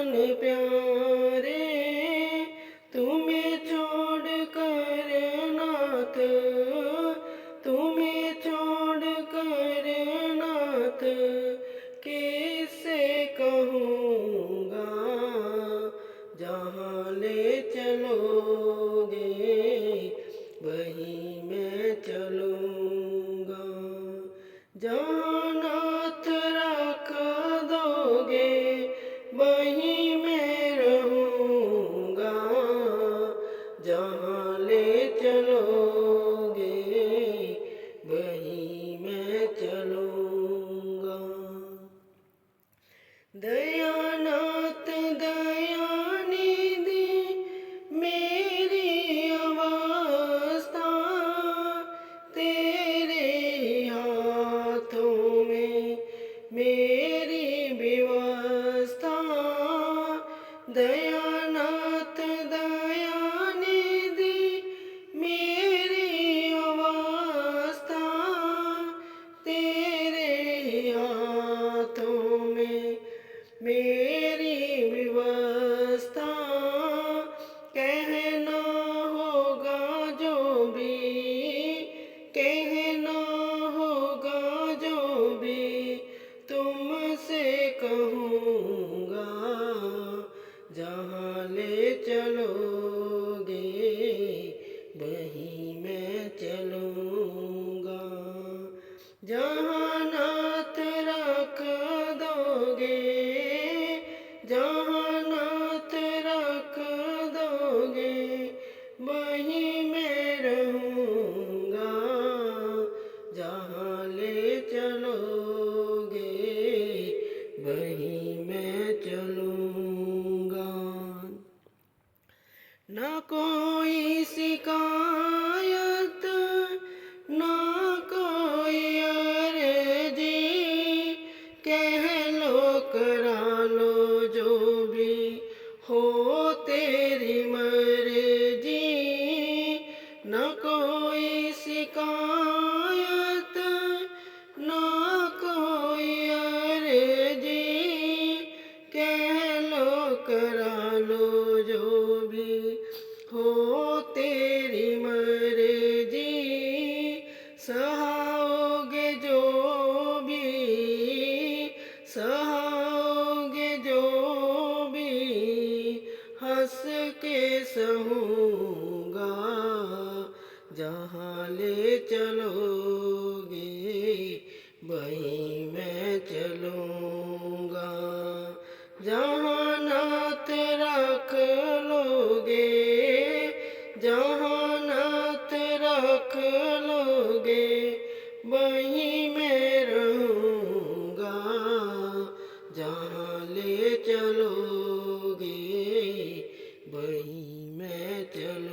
प्राण प्यारे, तुम्हें छोड़ कर नाथ, तुम्हें छोड़ कर नाथ, कैसे कहूँगा। जहाँ ले चलोगे वहीं मैं चलूँगा, जहाँ नाथ रख दोगे वहीं मैं रहूँगा, जहाँ ले चलोगे वहीं मैं चलूँगा। दयानाथ दयानिधि मेरी अवस्था तेरे हाथों में मेरी व्यवस्था। दयानाथ दयानिधि मेरी अवस्था तेरे हाथों में मेरी व्यवस्था। कहना होगा जो भी, कहना होगा जो भी तुमसे कहूँगा, जहाँ ले चलोगे वहीं मैं चलूँगा, जहाँ नाथ रख दोगे, जहाँ नाथ रख दोगे वहीं मैं रहूँगा, जहाँ ले चलोगे वहीं मैं चलूँगा। न कोई शिकायत ना कोई अर्जी, कह लो करा लो जो भी हो तेरी मर्जी। न कोई शिकायत ना कोई अर्जी, कह लो करा लो जो भी हो तेरी मर्जी। सहाओगे जो भी, सहाओगे जो भी हंस के सहूँगा, जहाँ ले चलोगे वहीं मैं चलूँगा, जहाँ नाथ रख लोगे, जहाँ नाथ रख लोगे वहीं मैं रहूँगा, जहाँ ले चलोगे वहीं मैं चलूँगा।